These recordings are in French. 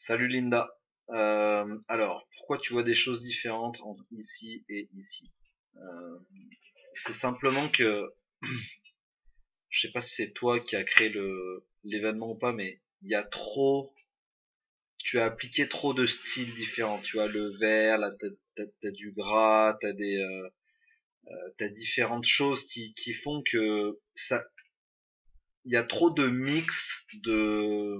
Salut Linda. Alors, pourquoi tu vois des choses différentes entre ici et ici? Euh, c'est simplement que, je sais pas si c'est toi qui as créé l'événement ou pas, mais il y a trop, tu as appliqué trop de styles différents. Tu as le vert, là t'as du gras, t'as différentes choses qui font que ça, il y a trop de mix de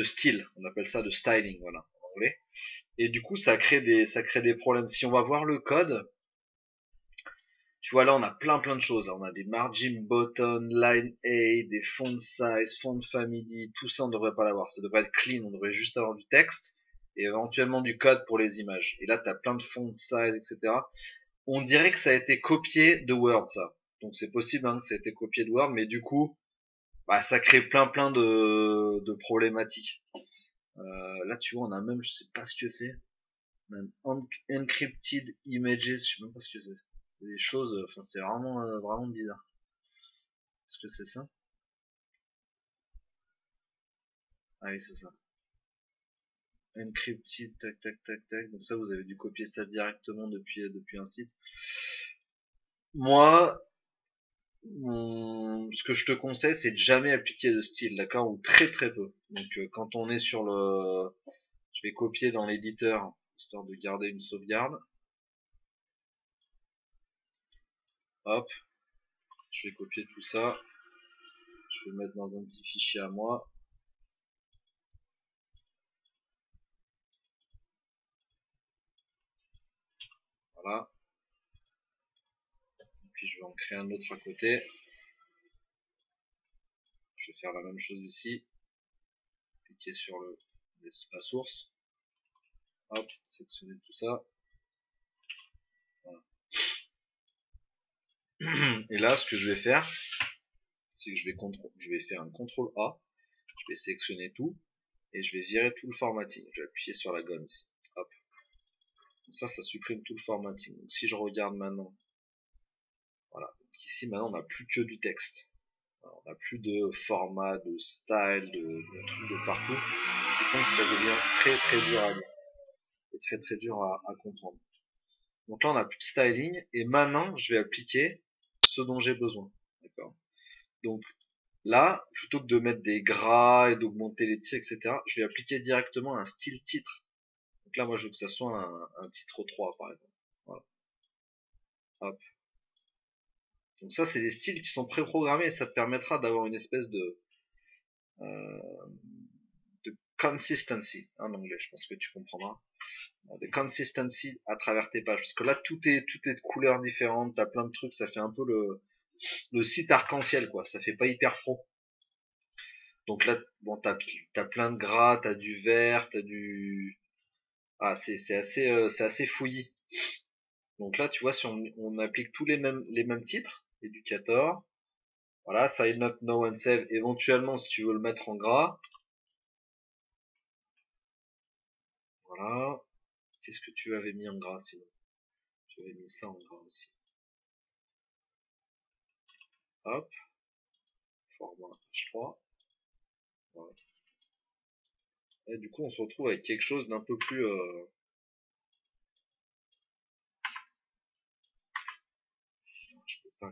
styles. On appelle ça de styling, voilà, en anglais. Et du coup, ça crée des problèmes. Si on va voir le code, tu vois, là, on a plein de choses. Là, on a des margin button, line A, des font size, font family, tout ça, on ne devrait pas l'avoir. Ça devrait être clean. On devrait juste avoir du texte et éventuellement du code pour les images. Et là, tu as plein de font size, etc. On dirait que ça a été copié de Word, ça. Donc, c'est possible hein, que ça a été copié de Word, mais du coup, bah, ça crée plein de problématiques. Là, tu vois, on a même, je sais pas ce que c'est. Encrypted images, je sais même pas ce que c'est. C'est des choses, enfin c'est vraiment bizarre. Est-ce que c'est ça? Ah oui, c'est ça. Encrypted, tac tac tac tac. Donc ça, vous avez dû copier ça directement depuis un site. Moi, ce que je te conseille, c'est de jamais appliquer de style, d'accord? Ou très peu. Donc quand on est sur le, je vais copier dans l'éditeur histoire de garder une sauvegarde. Hop, je vais copier tout ça. Je vais le mettre dans un petit fichier à moi. Voilà. Puis je vais en créer un autre à côté. Je vais faire la même chose ici. Cliquer sur la source. Hop, sélectionner tout ça. Voilà. Et là, ce que je vais faire, c'est que je vais faire un CTRL A. Je vais sélectionner tout. Et je vais virer tout le formatting. Je vais appuyer sur la gomme ici. Hop. Donc ça supprime tout le formatting. Donc si je regarde maintenant, voilà. Donc ici, maintenant, on n'a plus que du texte. Alors, on n'a plus de format, de style, de trucs de partout. Ce qui fait que ça devient très dur à lire. Et très dur à comprendre. Donc là, on a plus de styling. Et maintenant, je vais appliquer ce dont j'ai besoin. D'accord. Donc là, plutôt que de mettre des gras et d'augmenter les titres, etc., je vais appliquer directement un style titre. Donc là, moi, je veux que ça soit un titre 3, par exemple. Voilà. Hop. Donc ça, c'est des styles qui sont préprogrammés et ça te permettra d'avoir une espèce euh, de consistency en anglais. Je pense que tu comprendras. De consistency à travers tes pages. Parce que là, tout est de couleurs différentes. T'as plein de trucs. Ça fait un peu le site arc-en-ciel, quoi. Ça fait pas hyper pro. Donc là, bon, t'as plein de gras, t'as du vert, t'as du, ah, c'est assez fouillis. Donc là, tu vois, si on applique tous les mêmes titres, Educator, voilà, side note, no and save, éventuellement, si tu veux le mettre en gras, voilà. Qu'est-ce que tu avais mis en gras, sinon? Tu avais mis ça en gras aussi. Hop, format H3, voilà. Et du coup, on se retrouve avec quelque chose d'un peu plus, je peux pas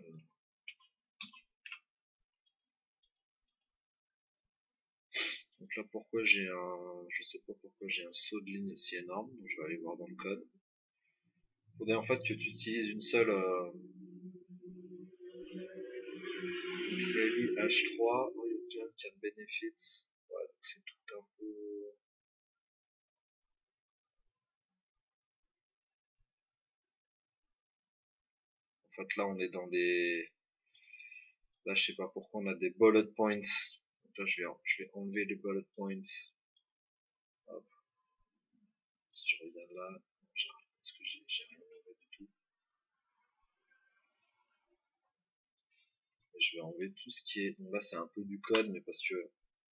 donc là, je sais pas pourquoi j'ai un saut de ligne aussi énorme, donc je vais aller voir dans le code. Faudrait en fait que tu utilises une seule Heavy H3, European Can Benefits. Ouais, donc c'est tout un peu. En fait, là, on est dans des. Là, je sais pas pourquoi on a des bullet points. Donc là, je vais enlever les bullet points. Hop. Si je regarde là, j'arrive parce que j'ai rien enlevé du tout. Et je vais enlever tout ce qui est. Donc là, c'est un peu du code, mais parce que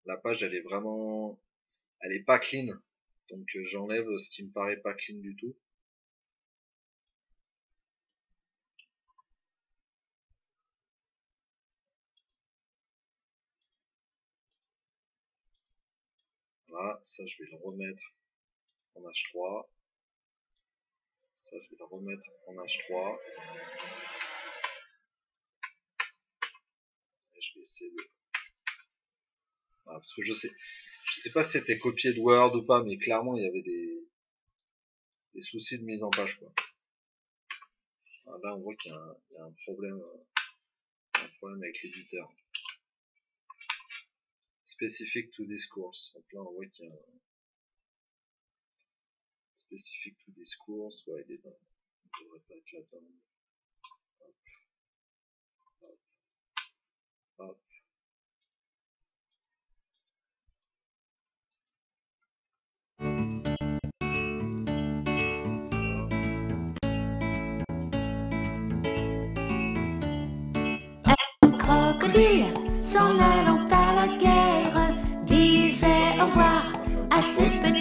la page, elle est vraiment. Elle est pas clean. Donc j'enlève ce qui me paraît pas clean du tout. Voilà, ça je vais le remettre en H3. Ça je vais le remettre en H3. Et je vais essayer de... Voilà, parce que je sais pas si c'était copié de Word ou pas, mais clairement il y avait des soucis de mise en page, quoi. Voilà, là on voit qu'il y a un problème avec l'éditeur. Specific to this course. Donc là on voit qu'il y a un specific to this course. Ouais, il est dans... Il devrait pas être là-dedans. Hop, hop, hop. Un crocodile s'en allant à la guerre disait au revoir à ses petits